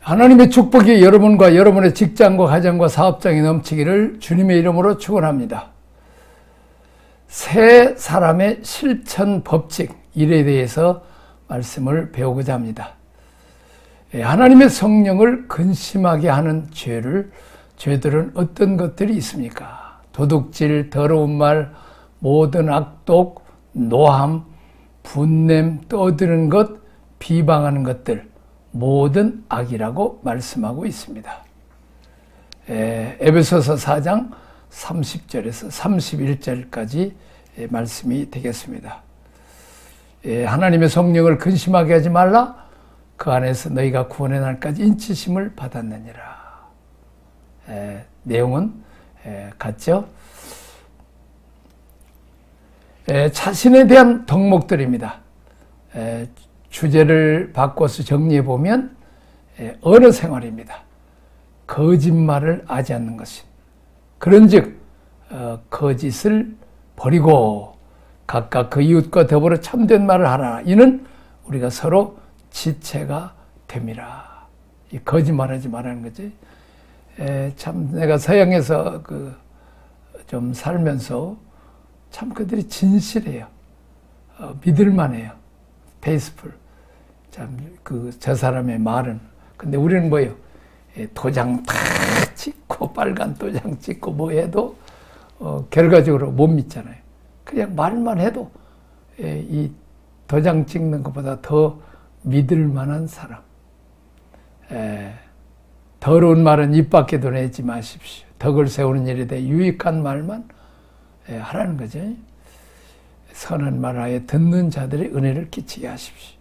하나님의 축복이 여러분과 여러분의 직장과 가정과 사업장에 넘치기를 주님의 이름으로 축원합니다. 세 사람의 실천 법칙, 일에 대해서 말씀을 배우고자 합니다. 하나님의 성령을 근심하게 하는 죄들은 어떤 것들이 있습니까? 도둑질, 더러운 말, 모든 악독, 노함, 분냄, 떠드는 것, 비방하는 것들, 모든 악이라고 말씀하고 있습니다. 에베소서 4장 30절에서 31절까지 말씀이 되겠습니다. 하나님의 성령을 근심하게 하지 말라. 그 안에서 너희가 구원의 날까지 인치심을 받았느니라. 내용은 같죠? 자신에 대한 덕목들입니다. 주제를 바꿔서 정리해보면 언어 생활입니다. 거짓말을 하지 않는 것입니다. 그런즉 거짓을 버리고 각각 그 이웃과 더불어 참된 말을 하라. 이는 우리가 서로 지체가 됨이라. 이 거짓말하지 말라는 거지. 참 내가 서양에서 좀 살면서 참 그들이 진실해요. 믿을만해요. 페이스풀. 참 저 사람의 말은. 근데 우리는 뭐예요? 도장 다 찍고 빨간 도장 찍고 뭐 해도 결과적으로 못 믿잖아요. 그냥 말만 해도 이 도장 찍는 것보다 더 믿을 만한 사람. 더러운 말은 입 밖에도 내지 마십시오. 덕을 세우는 일에 대해 유익한 말만 하라는 거죠. 선한 말 하여 듣는 자들의 은혜를 끼치게 하십시오.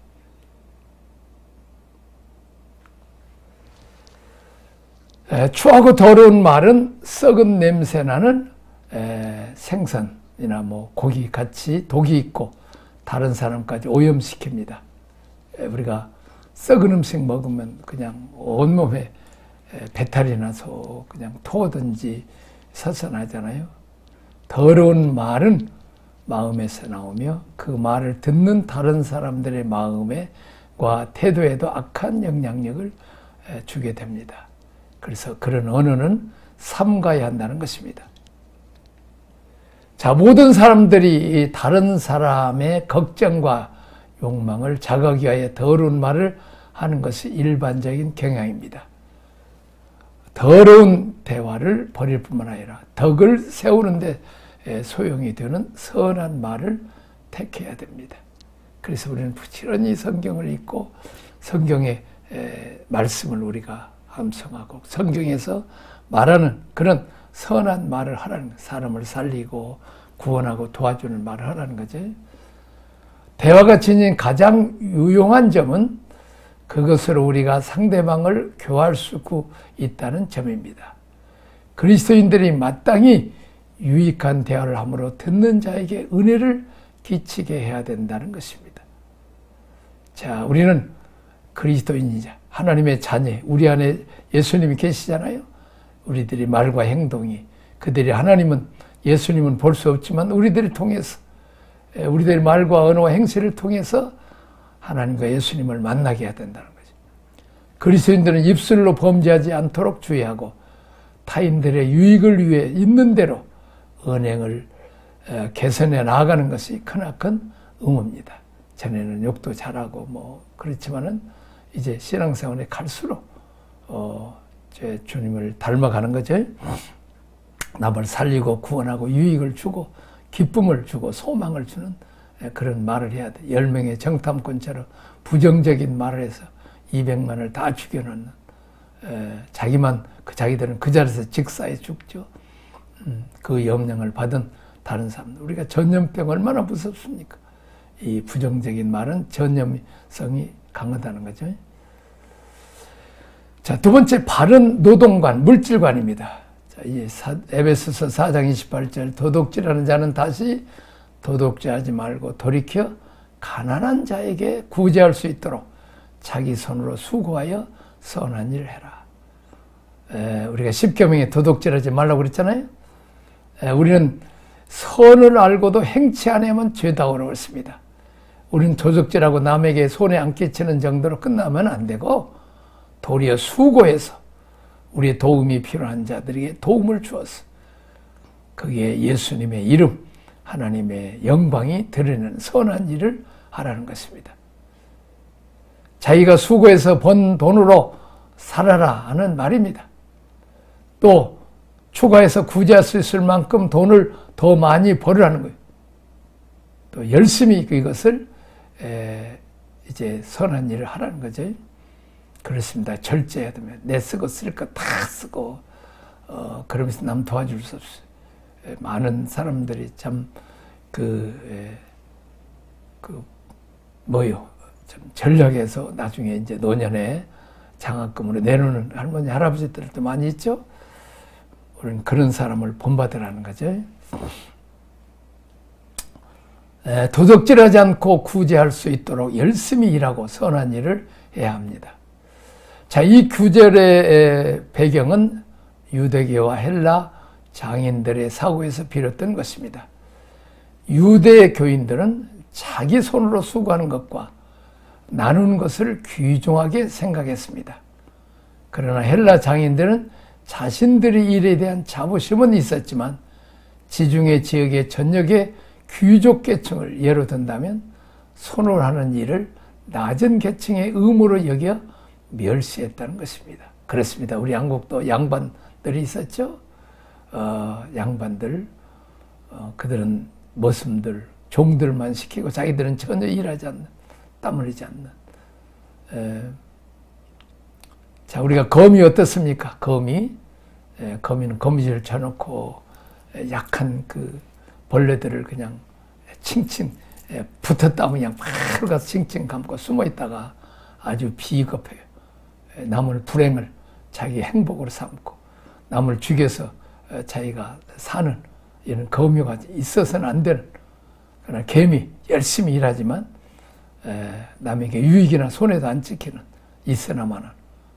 추하고 더러운 말은 썩은 냄새 나는 생선이나 뭐 고기 같이 독이 있고 다른 사람까지 오염시킵니다. 우리가 썩은 음식 먹으면 그냥 온몸에 배탈이 나서 그냥 토하든지 서선하잖아요. 더러운 말은 마음에서 나오며 그 말을 듣는 다른 사람들의 마음과 태도에도 악한 영향력을 주게 됩니다. 그래서 그런 언어는 삼가야 한다는 것입니다. 자, 모든 사람들이 다른 사람의 걱정과 욕망을 자극하기 위하여 더러운 말을 하는 것이 일반적인 경향입니다. 더러운 대화를 버릴 뿐만 아니라 덕을 세우는 데 소용이 되는 선한 말을 택해야 됩니다. 그래서 우리는 부지런히 성경을 읽고 성경의 말씀을 우리가 암송하고 성경에서 말하는 그런 선한 말을 하라는 거예요. 사람을 살리고 구원하고 도와주는 말을 하라는 거죠. 대화가 지닌 가장 유용한 점은 그것으로 우리가 상대방을 교화할 수 있다는 점입니다. 그리스도인들이 마땅히 유익한 대화를 함으로 듣는 자에게 은혜를 끼치게 해야 된다는 것입니다. 자, 우리는 그리스도인이자 하나님의 자녀, 우리 안에 예수님이 계시잖아요. 우리들의 말과 행동이, 그들이 예수님은 볼 수 없지만 우리들을 통해서, 우리들의 말과 언어와 행실을 통해서 하나님과 예수님을 만나게 해야 된다는 거죠. 그리스도인들은 입술로 범죄하지 않도록 주의하고 타인들의 유익을 위해 있는 대로 언행을 개선해 나아가는 것이 크나큰 의무입니다. 전에는 욕도 잘하고 뭐 그렇지만은 이제 신앙생활에 갈수록 제 주님을 닮아가는 거죠. 남을 살리고 구원하고 유익을 주고 기쁨을 주고 소망을 주는 그런 말을 해야 돼. 10명의 정탐꾼처럼 부정적인 말을 해서 200만을 다 죽여놓는 자기들은 그 자리에서 직사에 죽죠. 그 영향을 받은 다른 사람들. 우리가 전염병 얼마나 무섭습니까? 이 부정적인 말은 전염성이 강하다는 거죠. 자, 두 번째, 바른 노동관, 물질관입니다. 자, 에베소서 4장 28절, 도둑질하는 자는 다시 도둑질하지 말고 돌이켜 가난한 자에게 구제할 수 있도록 자기 손으로 수고하여 선한 일을 해라. 우리가 십계명에 도둑질하지 말라고 그랬잖아요. 우리는 선을 알고도 행치 않으면 죄다고 그랬습니다. 우리는 도둑질하고 남에게 손에 안 끼치는 정도로 끝나면 안 되고 도리어 수고해서 우리의 도움이 필요한 자들에게 도움을 주어서 거기에 예수님의 이름, 하나님의 영광이 드러나는 선한 일을 하라는 것입니다. 자기가 수고해서 번 돈으로 살아라 하는 말입니다. 또 추가해서 구제할 수 있을 만큼 돈을 더 많이 벌으라는 거예요. 또 열심히 이것을 이제 선한 일을 하라는 거죠. 그렇습니다. 절제해야 되면 내 쓰고 쓸 거 다 쓰고 그러면서 남 도와줄 수 없어요. 많은 사람들이 참 좀 전략해서 나중에 이제 노년에 장학금으로 내놓는 할머니, 할아버지들도 많이 있죠. 우리는 그런 사람을 본받으라는 거죠. 도적질하지 않고 구제할 수 있도록 열심히 일하고 선한 일을 해야 합니다. 자, 이 규절의 배경은 유대계와 헬라 장인들의 사고에서 비롯된 것입니다. 유대 교인들은 자기 손으로 수고하는 것과 나누는 것을 귀중하게 생각했습니다. 그러나 헬라 장인들은 자신들의 일에 대한 자부심은 있었지만 지중해 지역의 전역의 귀족 계층을 예로 든다면 손으로 하는 일을 낮은 계층의 의무로 여겨 멸시했다는 것입니다. 그렇습니다. 우리 한국도 양반들이 있었죠. 양반들, 그들은 머슴들, 종들만 시키고 자기들은 전혀 일하지 않는, 땀 흘리지 않는. 자, 우리가 검이 어떻습니까? 거미는 거미줄 쳐놓고 약한 그 벌레들을 그냥 칭칭 붙었다 하면 그냥 바로 가서 칭칭 감고 숨어 있다가 아주 비겁해요. 남을 불행을 자기 행복으로 삼고 남을 죽여서 자기가 사는 이런 거미가 있어서는 안 되는, 그러나 개미 열심히 일하지만 남에게 유익이나 손해도 안 찍히는 있으나마는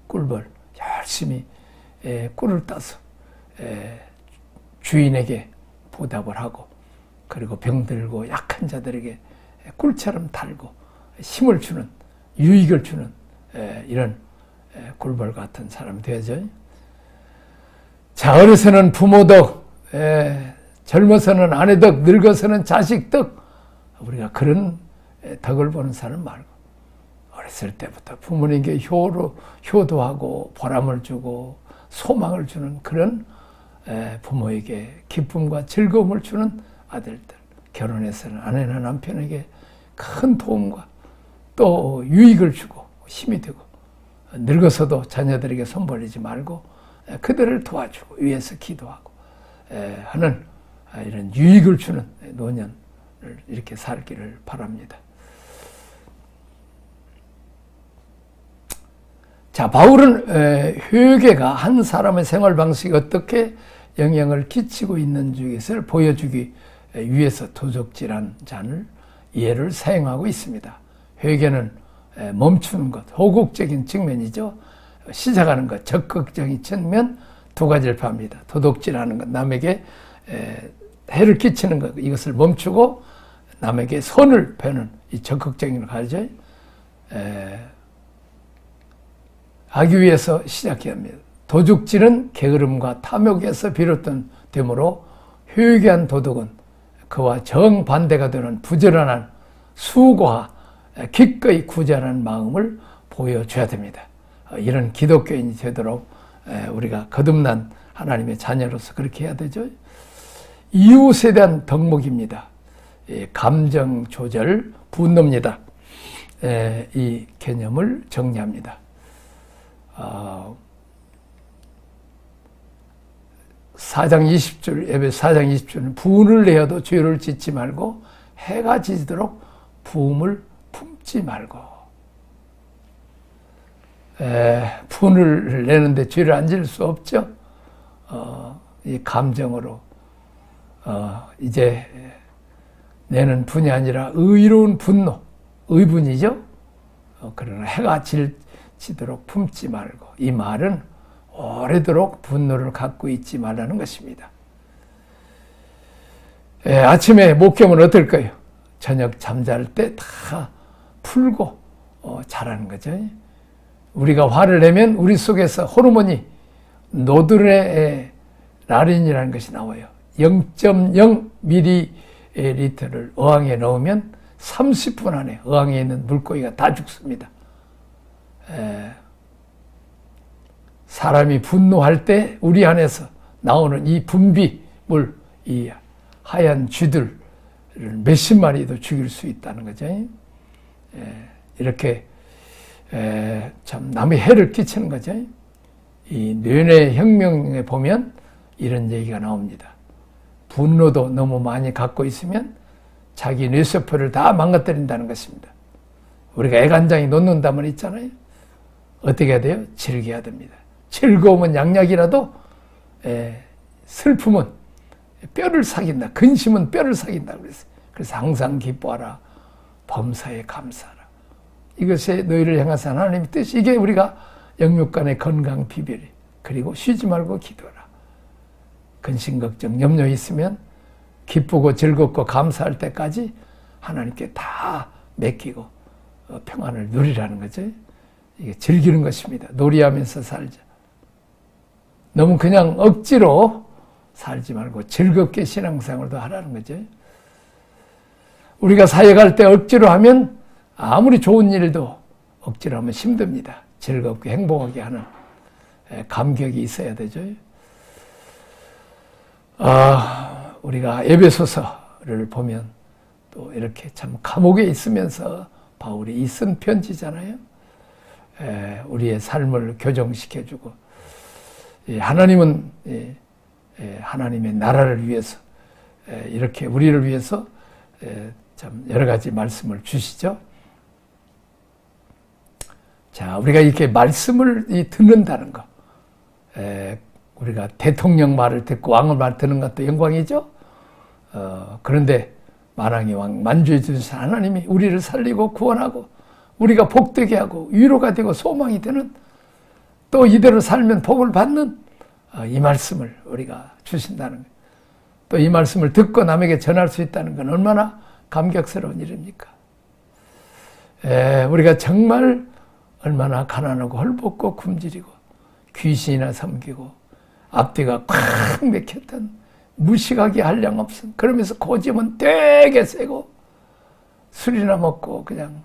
꿀벌 열심히 꿀을 따서 주인에게 보답을 하고 그리고 병들고 약한 자들에게 꿀처럼 달고 힘을 주는, 유익을 주는 이런 꿀벌 같은 사람이 되어져. 자, 어려서는 부모 덕, 젊어서는 아내 덕, 늙어서는 자식 덕, 우리가 그런 덕을 보는 사람 말고 어렸을 때부터 부모님께 효도하고 보람을 주고 소망을 주는 그런 부모에게 기쁨과 즐거움을 주는 아들들, 결혼해서는 아내나 남편에게 큰 도움과 또 유익을 주고 힘이 되고, 늙어서도 자녀들에게 손 벌리지 말고 그들을 도와주고 위해서 기도하고 하는 이런 유익을 주는 노년을 이렇게 살기를 바랍니다. 자, 바울은 회개가 한 사람의 생활 방식이 어떻게 영향을 끼치고 있는지 것을 보여주기 위해서 도적질한 자를 예를 사용하고 있습니다. 회개는 멈추는 것, 호국적인 측면이죠. 시작하는 것, 적극적인 측면 두 가지를 봅니다. 도둑질하는 것, 남에게 해를 끼치는 것, 이것을 멈추고 남에게 선을 베는 이 적극적인 걸 가르쳐요. 하기 위해서 시작해야 합니다. 도둑질은 게으름과 탐욕에서 비롯되므로 회개한 도둑은 그와 정반대가 되는 부지런한 수고와 기꺼이 구제하는 마음을 보여줘야 됩니다. 이런 기독교인이 되도록 우리가 거듭난 하나님의 자녀로서 그렇게 해야 되죠. 이웃에 대한 덕목입니다. 감정 조절, 분노입니다. 이 개념을 정리합니다. 4장 20절, 에베소 4장 20절은 분을 내어도 죄를 짓지 말고 해가 지도록 부음을 품지 말고. 분을 내는데 죄를 안 지을 수 없죠. 이 감정으로 이제 내는 분이 아니라 의로운 분노, 의분이죠. 그러나 해가 지도록 품지 말고, 이 말은 오래도록 분노를 갖고 있지 말라는 것입니다. 아침에 목욕은 어떨까요? 저녁 잠잘 때 다 풀고 자라는 거죠. 우리가 화를 내면 우리 속에서 호르몬이 노드레나린이라는 것이 나와요. 0.0ml를 어항에 넣으면 30분 안에 어항에 있는 물고기가 다 죽습니다. 사람이 분노할 때 우리 안에서 나오는 이 분비물, 이 하얀 쥐들을 몇십 마리도 죽일 수 있다는 거죠. 이렇게 참 남의 해를 끼치는 거죠. 이 뇌내 혁명에 보면 이런 얘기가 나옵니다. 분노도 너무 많이 갖고 있으면 자기 뇌세포를 다 망가뜨린다는 것입니다. 우리가 애간장이 놓는다면 있잖아요. 어떻게 해야 돼요? 즐겨야 됩니다. 즐거움은 양약이라도 슬픔은 뼈를 사귄다. 근심은 뼈를 사귄다. 그래서 항상 기뻐하라. 범사에 감사하라. 이것이 너희를 향하사 하나님의 뜻이, 이게 우리가 영육간의 건강 비결이. 그리고 쉬지 말고 기도하라. 근심 걱정 염려 있으면 기쁘고 즐겁고 감사할 때까지 하나님께 다 맡기고 평안을 누리라는 거죠. 이게 즐기는 것입니다. 놀이하면서 살자. 너무 그냥 억지로 살지 말고 즐겁게 신앙생활도 하라는 거죠. 우리가 사역할 때 억지로 하면 아무리 좋은 일도 억지로 하면 힘듭니다. 즐겁게 행복하게 하는 감격이 있어야 되죠. 우리가 에베소서를 보면 또 이렇게 참 감옥에 있으면서 바울이 쓴 편지잖아요. 우리의 삶을 교정시켜주고, 하나님은 하나님의 나라를 위해서 이렇게 우리를 위해서 참 여러 가지 말씀을 주시죠. 자, 우리가 이렇게 말씀을 듣는다는 거, 우리가 대통령 말을 듣고 왕의 말 듣는 것도 영광이죠. 그런데 만왕의 왕 만주해 주신 하나님이 우리를 살리고 구원하고 우리가 복되게 하고 위로가 되고 소망이 되는, 또 이대로 살면 복을 받는 이 말씀을 우리가 주신다는 거예요. 또 이 말씀을 듣고 남에게 전할 수 있다는 건 얼마나 감격스러운 일입니까? 우리가 정말 얼마나 가난하고 헐벗고 굶주리고 귀신이나 섬기고 앞뒤가 꽉 막혔던 무식하게 한량 없음, 그러면서 고집은 되게 세고 술이나 먹고 그냥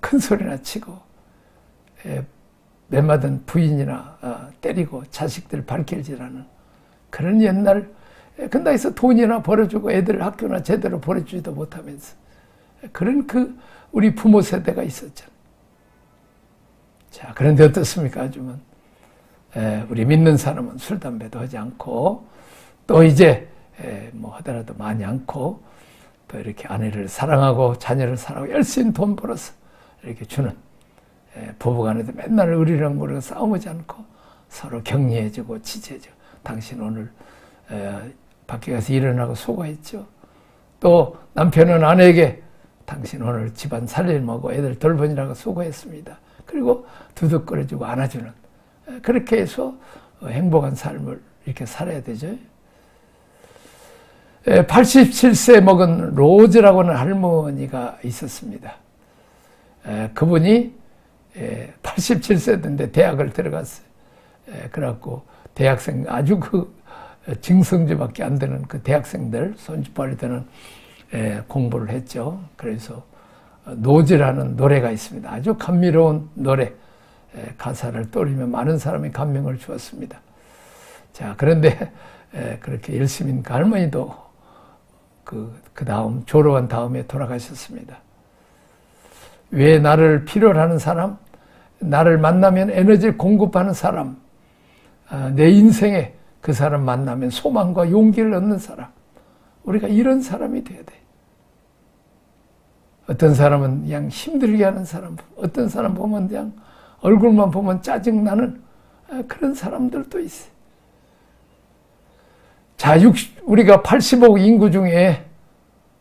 큰 소리나 치고 매맞은 부인이나 때리고 자식들 발길질하는 그런 옛날, 근다해서 돈이나 벌어주고 애들 학교나 제대로 보내주지도 못하면서 그런 우리 부모 세대가 있었잖아요. 자, 그런데 어떻습니까? 요즘은 우리 믿는 사람은 술, 담배도 하지 않고, 또 이제 뭐 하더라도 많이 않고, 또 이렇게 아내를 사랑하고 자녀를 사랑하고 열심히 돈 벌어서 이렇게 주는, 부부간에도 맨날 으리렁거리고 싸우지 않고 서로 격려해주고 지지해주고, 당신 오늘 밖에 가서 일어나고 수고했죠. 또 남편은 아내에게 당신 오늘 집안 살림하고 애들 돌보느라고 수고했습니다. 그리고 두둑거려주고 안아주는, 그렇게 해서 행복한 삶을 이렇게 살아야 되죠. 87세 먹은 로즈라고 하는 할머니가 있었습니다. 그분이 87세인데 대학을 들어갔어요. 그래갖고 대학생, 아주 징성주밖에 안 되는 그 대학생들, 손주발이 되는 공부를 했죠. 그래서 노즈라는 노래가 있습니다. 아주 감미로운 노래, 가사를 떠올리면 많은 사람이 감명을 주었습니다. 자, 그런데 그렇게 열심히 그 할머니도 그 다음 졸업한 다음에 돌아가셨습니다. 왜 나를 필요로 하는 사람, 나를 만나면 에너지를 공급하는 사람, 내 인생에 그 사람 만나면 소망과 용기를 얻는 사람, 우리가 이런 사람이 돼야 돼. 어떤 사람은 그냥 힘들게 하는 사람, 어떤 사람 보면 그냥 얼굴만 보면 짜증나는 그런 사람들도 있어요. 자, 우리가 80억 인구 중에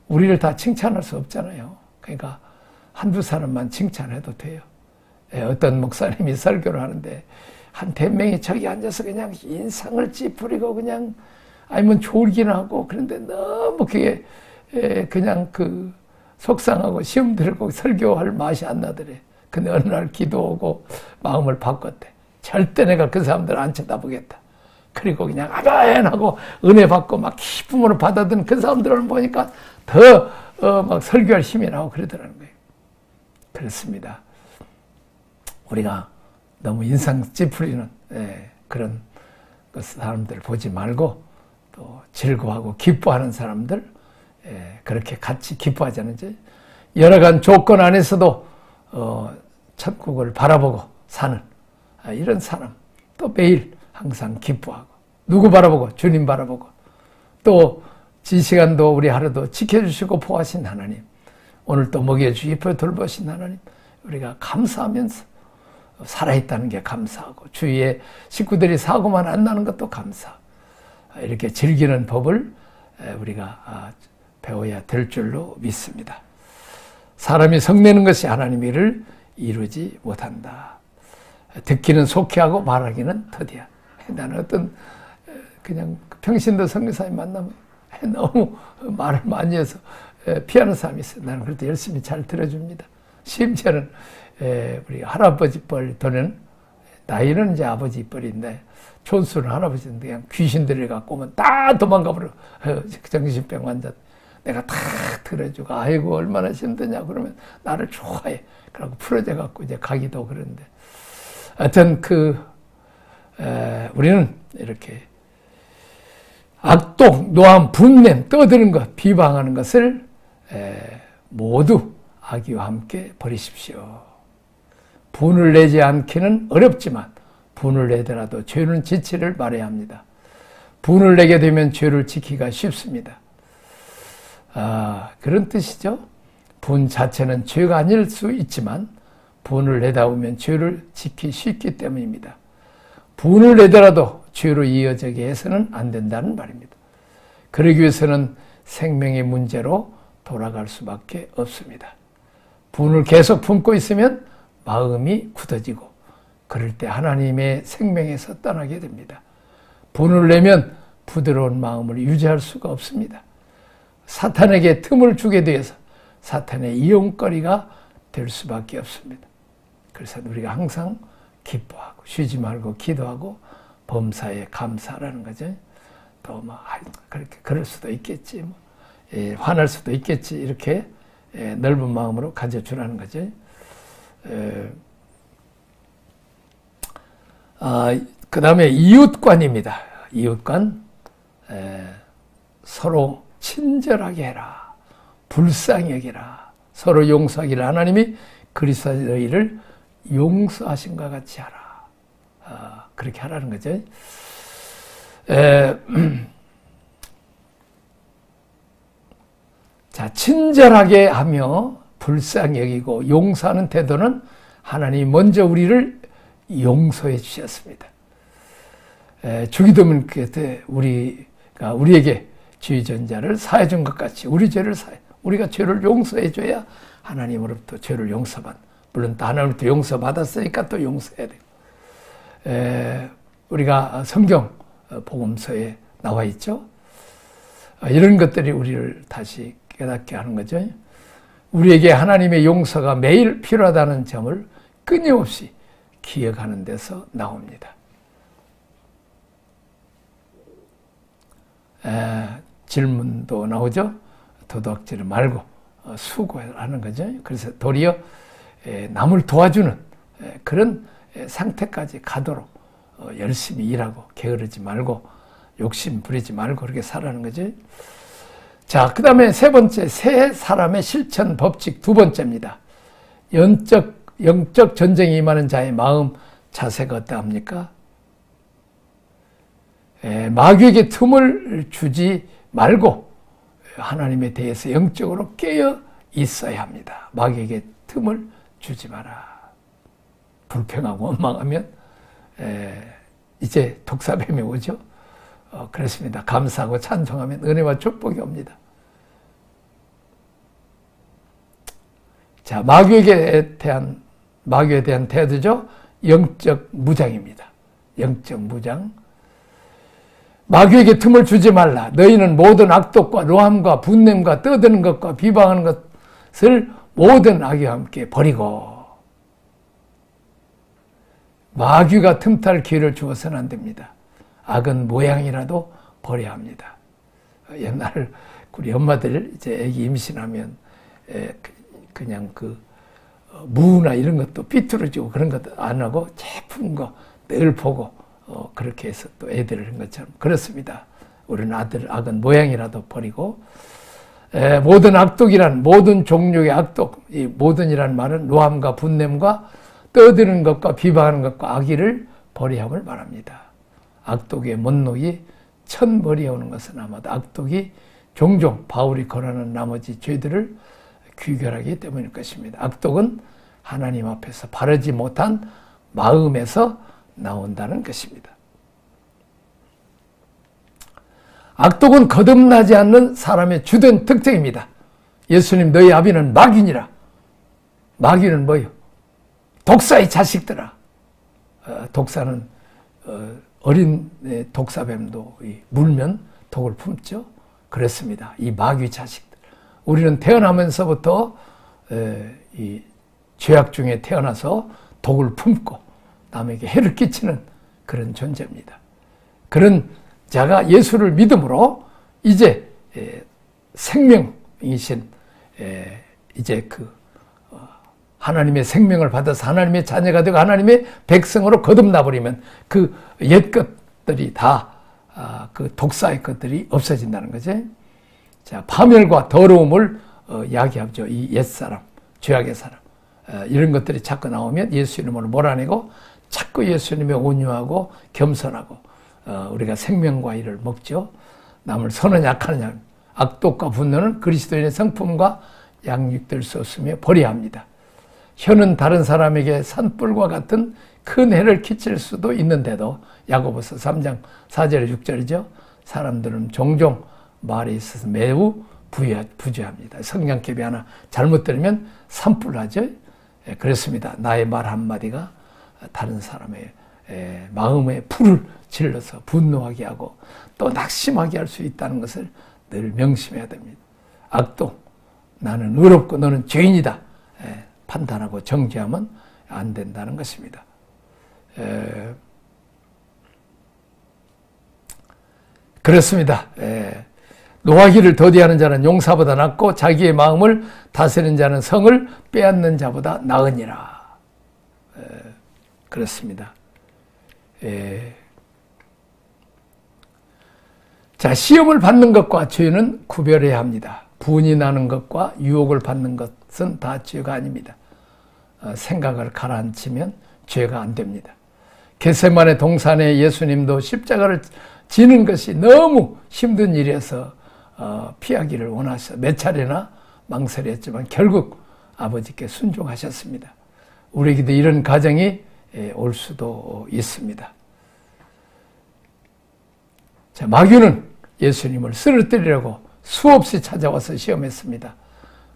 우리를 다 칭찬할 수 없잖아요. 그러니까 한두 사람만 칭찬해도 돼요. 어떤 목사님이 설교를 하는데 한 100명이 저기 앉아서 그냥 인상을 찌푸리고 그냥 아니면 졸기나 하고, 그런데 너무 그게 그냥 속상하고 시험 들고 설교할 맛이 안 나더래. 근데 어느 날 기도하고 마음을 바꿨대. 절대 내가 그 사람들 안 쳐다보겠다. 그리고 그냥 아멘 하고 은혜 받고 막 기쁨으로 받아들인 그 사람들을 보니까 더 막 설교할 힘이 나고 그러더라는 거예요. 그렇습니다. 우리가 너무 인상 찌푸리는 그런 사람들을 보지 말고 또 즐거워하고 기뻐하는 사람들 그렇게 같이 기뻐하자는지 여러 가지 조건 안에서도 천국을 바라보고 사는 이런 사람 또 매일 항상 기뻐하고 누구 바라보고 주님 바라보고 또 이 시간도 우리 하루도 지켜주시고 보호하신 하나님 오늘 또 먹여주시고 돌보신 하나님 우리가 감사하면서 살아있다는 게 감사하고 주위에 식구들이 사고만 안 나는 것도 감사 이렇게 즐기는 법을 우리가 배워야 될 줄로 믿습니다. 사람이 성내는 것이 하나님의 일을 이루지 못한다. 듣기는 속히하고 말하기는 더디야. 나는 어떤 그냥 평신도 선교사님 만나면 너무 말을 많이 해서 피하는 사람이 있어요. 나는 그래도 열심히 잘 들어줍니다. 심지어는 우리 할아버지 뻘 도는 나이는 이제 아버지 뻘인데 촌수는 할아버지인데 그냥 귀신들이 갖고 오면 다 도망가 버려. 정신병 환자 내가 다 들어주고 아이고 얼마나 힘드냐 그러면 나를 좋아해. 그러고 풀어져 갖고 이제 가기도 그러는데 하여튼 우리는 이렇게 악독, 노함, 분냄, 떠드는 것, 비방하는 것을 모두 악의와 함께 버리십시오. 분을 내지 않기는 어렵지만 분을 내더라도 죄는 지치를 말해야 합니다. 분을 내게 되면 죄를 지키기가 쉽습니다. 그런 뜻이죠. 분 자체는 죄가 아닐 수 있지만 분을 내다 보면 죄를 지키기 쉽기 때문입니다. 분을 내더라도 죄로 이어지게 해서는 안 된다는 말입니다. 그러기 위해서는 생명의 문제로 돌아갈 수밖에 없습니다. 분을 계속 품고 있으면 마음이 굳어지고 그럴 때 하나님의 생명에서 떠나게 됩니다. 분을 내면 부드러운 마음을 유지할 수가 없습니다. 사탄에게 틈을 주게 되어서 사탄의 이용거리가 될 수밖에 없습니다. 그래서 우리가 항상 기뻐하고 쉬지 말고 기도하고 범사에 감사라는 거죠. 또 그렇게 그럴 수도 있겠지, 화날 수도 있겠지 이렇게 넓은 마음으로 가져주라는 거죠. 그 다음에 이웃관입니다. 이웃관 서로 친절하게 해라. 불쌍히 여기라. 서로 용서하기를 하나님이 그리스도의 너희를 용서하신 것 같이 하라. 그렇게 하라는 거죠. 자, 친절하게 하며 불쌍히 여기고 용서하는 태도는 하나님이 먼저 우리를 용서해 주셨습니다. 주기도문 그때 우리에게 주의 전자를 사해 준 것 같이 우리 죄를 우리가 죄를 용서해 줘야 하나님으로부터 죄를 용서받. 물론 또 하나님으로부터 용서받았으니까 또 용서해야 돼요. 우리가 성경 복음서에 나와 있죠. 이런 것들이 우리를 다시 깨닫게 하는 거죠. 우리에게 하나님의 용서가 매일 필요하다는 점을 끊임없이 기억하는 데서 나옵니다. 질문도 나오죠. 도덕질 말고 수고하는 거죠. 그래서 도리어 남을 도와주는 그런 상태까지 가도록 열심히 일하고 게으르지 말고 욕심 부리지 말고 그렇게 살아가는 거죠. 자, 그 다음에 세 번째, 새 사람의 실천 법칙 두 번째입니다. 영적 전쟁에 임하는 자의 마음 자세가 어떠합니까? 마귀에게 틈을 주지 말고 하나님에 대해서 영적으로 깨어 있어야 합니다. 마귀에게 틈을 주지 마라. 불평하고 원망하면 이제 독사뱀이 오죠. 그렇습니다. 감사하고 찬송하면 은혜와 축복이 옵니다. 자, 마귀에 대한 태도죠. 영적 무장입니다. 영적 무장. 마귀에게 틈을 주지 말라. 너희는 모든 악독과 노함과 분냄과 떠드는 것과 비방하는 것을 모든 악의와 함께 버리고 마귀가 틈탈 기회를 주어서는 안 됩니다. 악은 모양이라도 버려야 합니다. 옛날 우리 엄마들 이제 아기 임신하면 그냥 무나 이런 것도 삐뚤어지고 그런 것도 안 하고 예쁜 거 늘 보고 그렇게 해서 또 애들을 한 것처럼 그렇습니다. 우리는 악은 모양이라도 버리고 모든 악독이란 모든 종류의 악독, 이 모든이란 말은 노함과 분냄과 떠드는 것과 비방하는 것과 악의를 버려야 함을 말합니다. 악독의 못노이 천벌이 오는 것은 아마도 악독이 종종 바울이 거론하는 나머지 죄들을 귀결하기 때문일 것입니다. 악독은 하나님 앞에서 바르지 못한 마음에서 나온다는 것입니다. 악독은 거듭나지 않는 사람의 주된 특징입니다. 예수님 너희 아비는 마귀니라. 마귀는 뭐요? 독사의 자식들아. 독사는 어린 독사뱀도 물면 독을 품죠. 그렇습니다. 이 마귀 자식들. 우리는 태어나면서부터 이 죄악 중에 태어나서 독을 품고 남에게 해를 끼치는 그런 존재입니다. 그런 자가 예수를 믿음으로 이제 생명이신 이제 하나님의 생명을 받아서 하나님의 자녀가 되고 하나님의 백성으로 거듭나 버리면 그 옛 것들이 다 그 독사의 것들이 없어진다는 거죠. 자, 파멸과 더러움을 야기하죠. 이 옛사람, 죄악의 사람. 이런 것들이 자꾸 나오면 예수 이름으로 몰아내고 자꾸 예수님의 온유하고 겸손하고 우리가 생명과 일을 먹죠. 남을 선은 약하느냐. 악독과 분노는 그리스도인의 성품과 양육될 수 없으며 버려야 합니다. 혀는 다른 사람에게 산불과 같은 큰 해를 끼칠 수도 있는데도 야고보서 3장 4절에 6절이죠. 사람들은 종종 말에 있어서 매우 부주합니다. 성냥개비 하나 잘못 들으면 산불나죠. 그렇습니다. 나의 말 한마디가 다른 사람의 마음에 불을 질러서 분노하게 하고 또 낙심하게 할 수 있다는 것을 늘 명심해야 됩니다. 악독, 나는 의롭고 너는 죄인이다. 판단하고 정죄하면 안 된다는 것입니다. 그렇습니다. 노하기를 더디하는 자는 용사보다 낫고 자기의 마음을 다스리는 자는 성을 빼앗는 자보다 나으니라. 그렇습니다. 자, 시험을 받는 것과 죄는 구별해야 합니다. 분이 나는 것과 유혹을 받는 것은 다 죄가 아닙니다. 생각을 가라앉히면 죄가 안 됩니다. 겟세마네 동산에 예수님도 십자가를 지는 것이 너무 힘든 일이어서 피하기를 원하셔 몇 차례나 망설였지만 결국 아버지께 순종하셨습니다. 우리에게도 이런 가정이 올 수도 있습니다. 자, 마귀는 예수님을 쓰러뜨리려고 수없이 찾아와서 시험했습니다.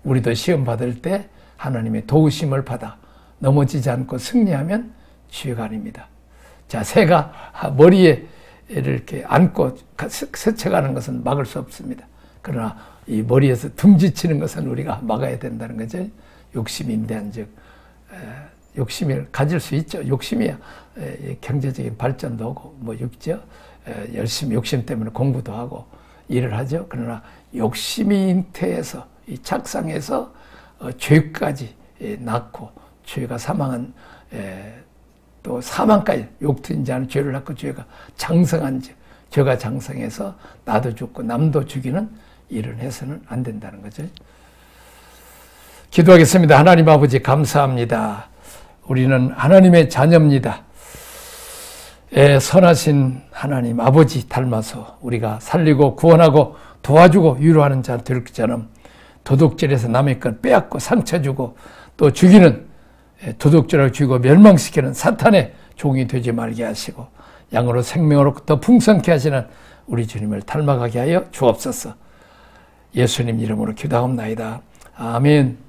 우리도 시험 받을 때 하나님의 도우심을 받아 넘어지지 않고 승리하면 죄가 아닙니다. 자, 새가 머리에 이렇게 안고 스쳐가는 것은 막을 수 없습니다. 그러나 이 머리에서 둥지치는 것은 우리가 막아야 된다는 거죠. 욕심이 임대한 즉 욕심을 가질 수 있죠. 욕심이야 경제적인 발전도 오고 뭐 있죠. 열심히 욕심 때문에 공부도 하고 일을 하죠. 그러나 욕심이 잉태해서 이 착상해서 죄까지 낳고 죄가 사망한 또 사망까지 욕트인 자는 죄를 낳고 죄가 장성한 죄가 장성해서 나도 죽고 남도 죽이는 일을 해서는 안 된다는 거죠. 기도하겠습니다. 하나님 아버지 감사합니다. 우리는 하나님의 자녀입니다. 선하신 하나님 아버지 닮아서 우리가 살리고 구원하고 도와주고 위로하는 자 될 것처럼 도둑질해서 남의 것 빼앗고 상처 주고 또 죽이는 도둑질하고 죽이고 멸망시키는 사탄의 종이 되지 말게 하시고 양으로 생명으로 더 풍성케 하시는 우리 주님을 닮아가게 하여 주옵소서. 예수님 이름으로 기도하옵나이다. 아멘.